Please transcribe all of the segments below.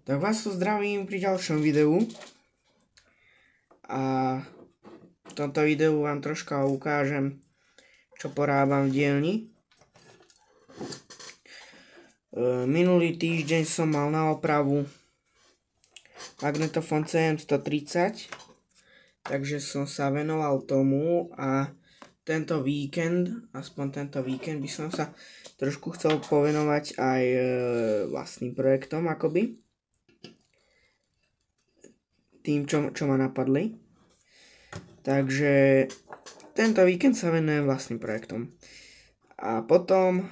Tak vás tu zdravím pri ďalšom videu. A v tomto videu vám troška ukážem, čo porábam v dielni. Minulý týždeň som mal na opravu magnetofón CM130, takže som sa venoval tomu a tento víkend, aspoň tento víkend by som sa trošku chcel povenovať aj vlastným projektom akoby. Tým, čo ma napadli. Takže tento víkend sa venujem vlastným projektom. A potom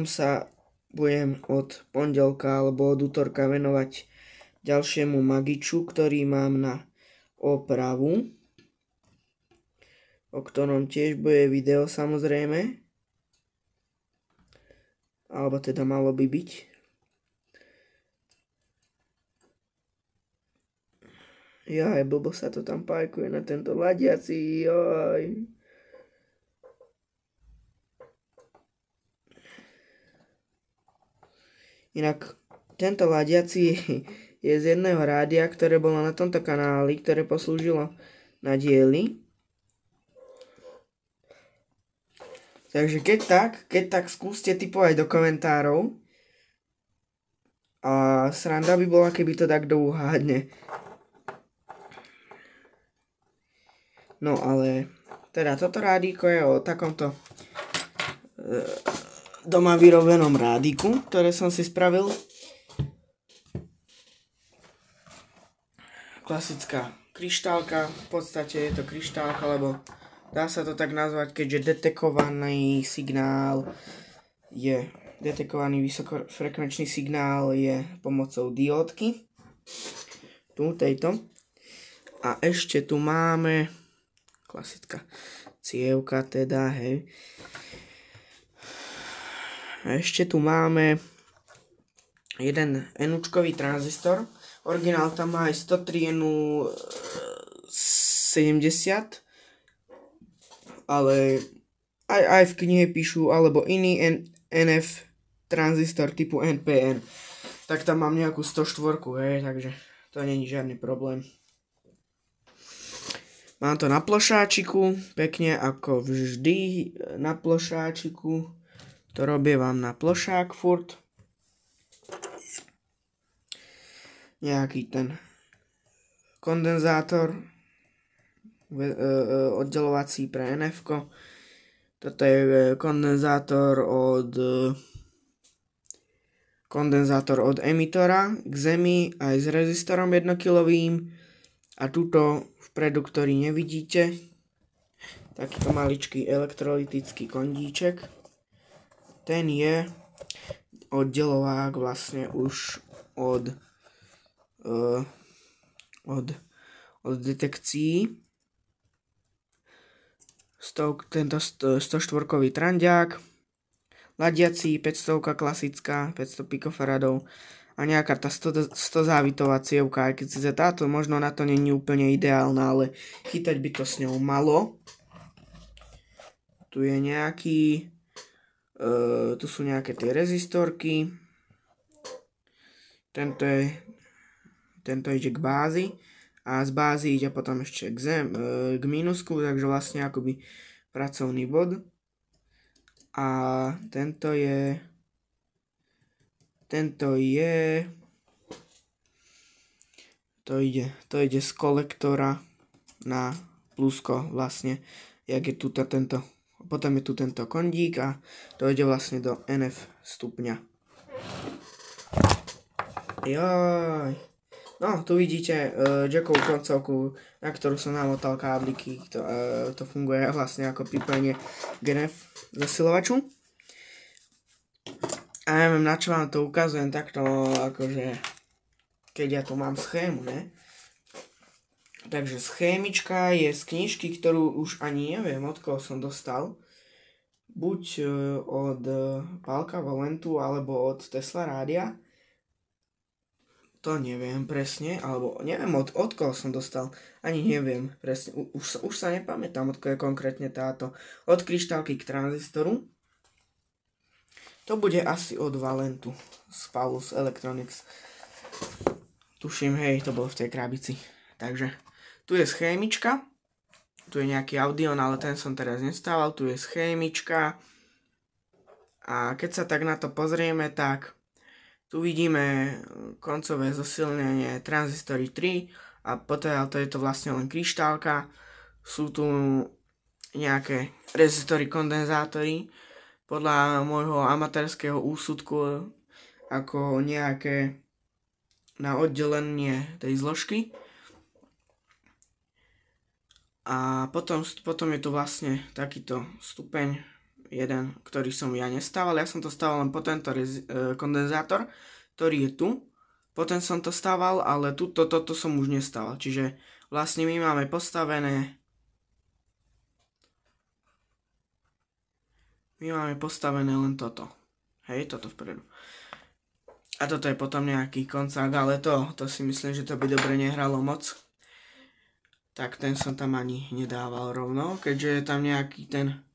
sa budem od pondelka alebo od útorka venovať ďalšiemu magiču, ktorý mám na opravu, o ktorom tiež bude video samozrejme. Alebo teda malo by byť. Jaj, blbo sa to tam pajkuje na tento ladiaci, joj. Inak tento ladiaci je z jedného rádia, ktoré bolo na tomto kanáli, ktoré poslúžilo na diely. Takže keď tak skúste typovať do komentárov. A sranda by bola, keby to tak uhádne. No ale, teda toto rádíko je o takomto doma vyrobenom rádiku, ktoré som si spravil. Klasická kryštálka, v podstate je to kryštálka, lebo dá sa to tak nazvať, keďže detekovaný vysokofrekvenčný signál je pomocou diódky. Tejto. A ešte tu máme klasická cievka teda, hej. A ešte tu máme jeden NUčkový tranzistor. Originál tam má aj 103 NU70, ale aj v knihe píšu, alebo iný NF tranzistor typu NPN. Tak tam mám nejakú 104, hej, takže to není žiadny problém. Mám to na plošáčiku, pekne ako vždy na plošáčiku. To robievam na plošák furt. Nejaký ten kondenzátor oddelovací pre NF-ko. Toto je kondenzátor od emitora k zemi aj s rezistorom 1kW. A tuto vpredu, ktorý nevidíte, takýto maličký elektrolytický kondíček. Ten je oddelovák vlastne už od detekcií. Tento 104-kový tranďák, ladiací 500 klasická, 500 pikofaradov a nejaká tá 100 závitová cievka, aj keď si táto možno na to není úplne ideálna, ale chytať by to s ňou malo. Tu je nejaký, tu sú nejaké tie rezistorky. Tento ide k bázi a z bázy ide potom ešte k minusku, takže vlastne akoby pracovný bod. A to ide z kolektora na plusko vlastne, jak je tu tento, potom je tu tento kondík a to ide vlastne do NF stupňa. Joj. No, tu vidíte jackovú koncovku, na ktorú som namotal kábliky, to funguje vlastne ako pripojenie k NF zasilovaču. A neviem, na čo vám to ukazujem takto, akože, keď ja tu mám schému, ne? Takže schémička je z knižky, ktorú už ani neviem, od koho som dostal. Buď od Pálka Valentu, alebo od Tesla rádia. To neviem presne, alebo neviem od koho som dostal. Ani neviem presne, už sa nepamätám, od koho je konkrétne táto. Od kryštálky k tranzistoru. To bude asi od Valentu z Paulus Electronics. Tuším, hej, to bolo v tej krabici. Takže tu je schémička. Tu je nejaký Audion, ale ten som teraz nestával. Tu je schémička. A keď sa tak na to pozrieme, tak tu vidíme koncové zosilnenie tranzistory 3 a potom to je to vlastne len kryštálka. Sú tu nejaké rezistory, kondenzátory podľa môjho amatérskeho úsudku ako nejaké na oddelenie tej zložky. A potom je tu vlastne takýto stupeň jeden, ktorý som ja nestával. Ja som to stával len po tento kondenzátor, ktorý je tu. Potom som to stával, ale toto som už nestával. Čiže vlastne my máme postavené len toto. Hej, toto vpredu. A toto je potom nejaký koncák, ale to si myslím, že to by dobre nehralo moc. Tak ten som tam ani nedával rovno, keďže je tam nejaký ten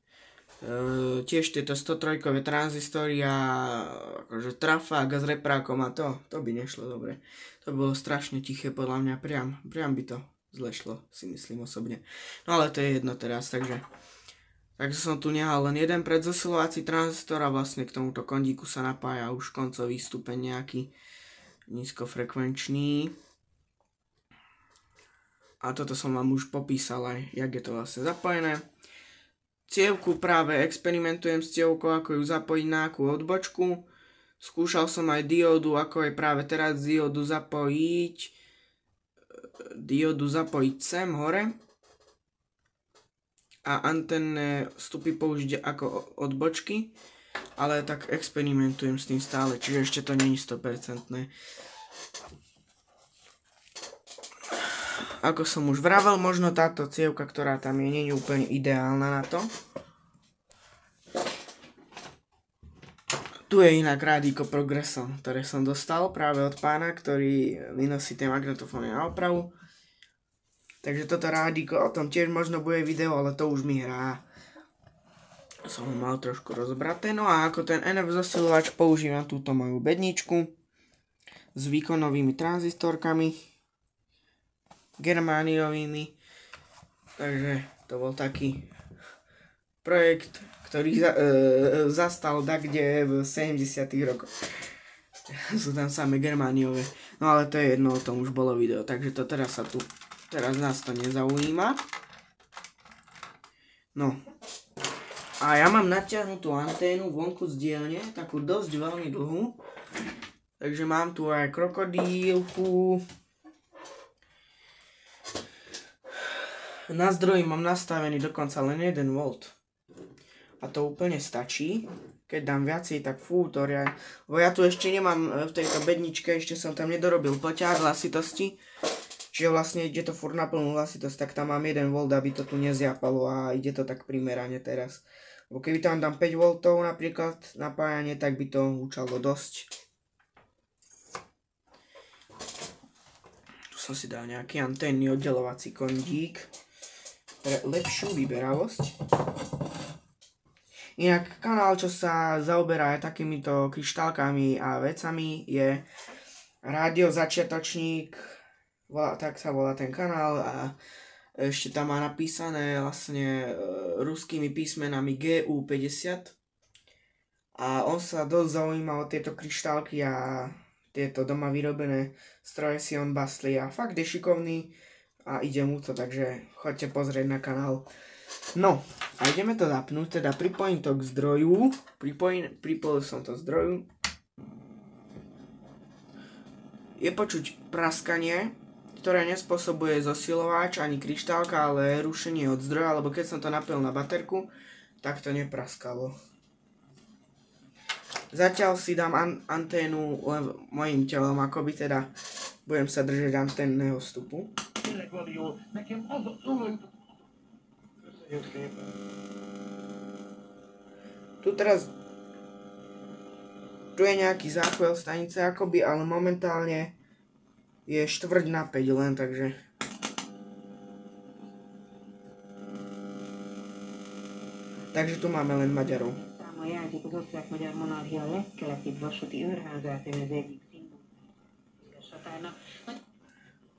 tiež tieto 103-kové tranzistory a akože trafák s reprákom a to by nešlo dobre. To by bolo strašne tiché podľa mňa, priam by to zle šlo, si myslím osobne. No ale to je jedno teraz, takže som tu nehal len jeden predzosilovací tranzistor a vlastne k tomuto kondíku sa napája už koncový stupeň nejaký nízkofrekvenčný. A toto som vám už popísal aj, jak je to vlastne zapojené. Cievku práve experimentujem s cievkou, ako ju zapojiť na akú odbočku. Skúšal som aj diódu, ako je práve teraz diódu zapojiť sem hore. A antenné vstupy použiť ako odbočky, ale tak experimentujem s tým stále, čiže ešte to nie je 100%. Ako som už vravel, možno táto cievka, ktorá tam je, nie je úplne ideálna na to. Tu je inak rádiko Progresso, ktoré som dostal práve od pána, ktorý mi nosí tie magnetofóny na opravu. Takže toto rádiko, o tom tiež možno bude video, ale to už mi hrá. Som ho mal trošku rozbraté. No a ako ten NF zosilovač používam túto moju bedničku s výkonovými tranzistorkami germániovými. Takže to bol taký projekt, ktorý zastal takde v 70. rokoch. Sú tam samé germániové. No ale to je jedno, o tom už bolo video, takže to teraz nás to nezaujíma. No. A ja mám natiahnutú anténu vonku z dielne, takú dosť veľmi dlhú. Takže mám tu aj krokodílku. Na zdroji mám nastavený dokonca len 1 V. A to úplne stačí. Keď dám viacej, tak lebo ja tu ešte nemám v tejto bedničke, ešte som tam nedorobil poťah hlasitosti. Čiže vlastne ide to furt na plnú hlasitosť, tak tam mám 1 V, aby to tu nezjapalo a ide to tak primerane teraz. Lebo keby tam dám 5 V napríklad napájanie, tak by to hučalo dosť. Tu som si dal nejaký anténny oddelovací kondík pre lepšiu vyberavosť. Inak kanál, čo sa zaoberá aj takýmito kryštálkami a vecami, je Rádio Začiatočník, tak sa volá ten kanál a ešte tam má napísané vlastne ruskými písmenami GU50 a on sa dosť zaujíma o tieto kryštálky a tieto doma vyrobené stroje si on bastlí a fakt je šikovný a ide mu to, takže choďte pozrieť na kanál. No a ideme to zapnúť, teda pripojím to k zdroju, pripojil som to k zdroju. Je počuť praskanie, ktoré nespôsobuje zosilovač ani kryštálka, ale rušenie od zdroja, lebo keď som to napil na baterku, tak to nepraskalo. Zatiaľ si dám anténu mojím telom, akoby teda budem sa držať anténneho vstupu. Tu je nejaký záchvel stanice akoby, ale momentálne je 4:45 len, takže tu máme len Maďarov. A jelzik az osztrák-magyar monarchia legkeletibb vasúti őrházát, ő az egyik szimbolikus határnak.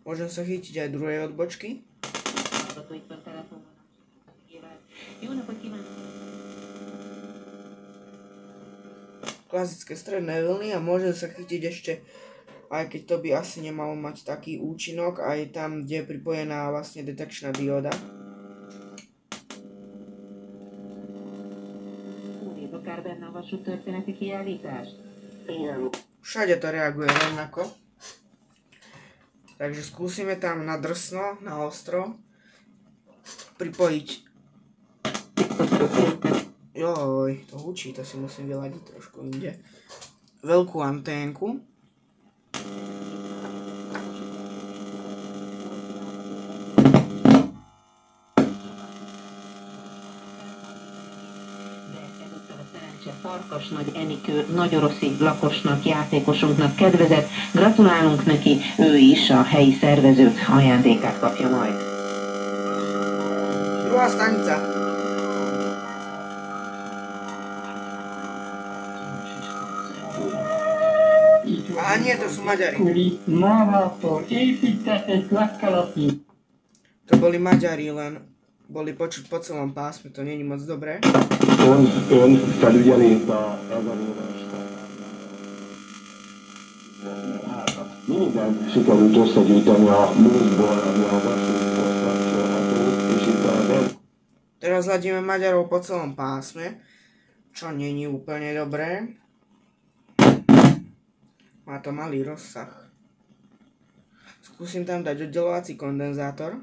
Môžem sa chytiť aj druhej odbočky. Hallgatóikban telefonban. Jó napot kívánok! Klasické stredné vlny a môžem sa chytiť ešte, aj keď to by asi nemalo mať taký účinok, aj tam, kde je pripojená vlastne detekčná dióda. Všade to reaguje rovnako. Takže skúsime tam na drsno, na ostro pripojiť. Joj, to hučí, to si musím vyladiť trošku inde. Veľkú anténku. Farkas Nagy Enikő nagyoroszi lakosnak, játékosunknak kedvezett. Gratulálunk neki, ő is a helyi szervezők ajándékát kapja majd. Druhá stanica. A nie, to sú Maďari. To boli Maďari, len boli počuť po celom pásme, to není moc dobré. Ön felügyeli a elvarolást. Minden sikerült összegyűjteni a múltból, ami a vasúthoz kapcsolható, és itt a Teraz hľadíme Maďarov po celom pásme, čo není úplne dobré. Má to malý rozsah. Skúsim tam dať oddelovací kondenzátor.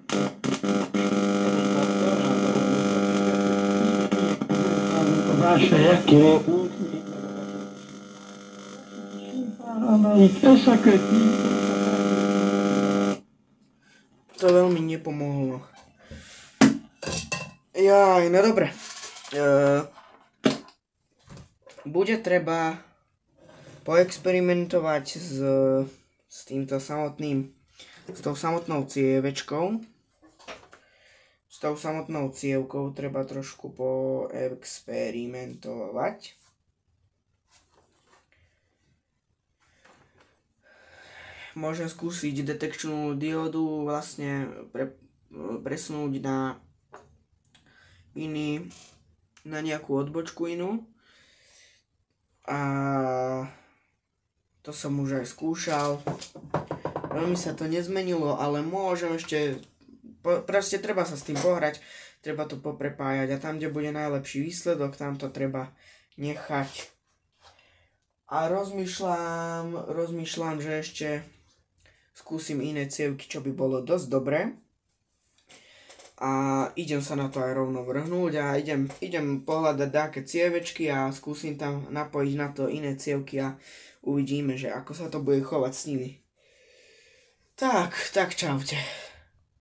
To veľmi nepomohlo. Jaj, no dobre. Bude treba poexperimentovať s týmto samotným, s tou samotnou cievečkou. S tou samotnou cievkou treba trošku poexperimentovať. Môžem skúsiť detekčnú diódu vlastne presunúť na nejakú odbočku inú. A to som už aj skúšal. Veľmi sa to nezmenilo, ale môžem ešte... Proste treba sa s tým pohrať, treba to poprepájať a tam, kde bude najlepší výsledok, tam to treba nechať. A rozmýšľam, že ešte skúsim iné cievky, čo by bolo dosť dobré. A idem sa na to aj rovno vrhnúť a idem pohľadať dáke cievečky a skúsim tam napojiť na to iné cievky a uvidíme, že ako sa to bude chovať s nimi. Tak čaute.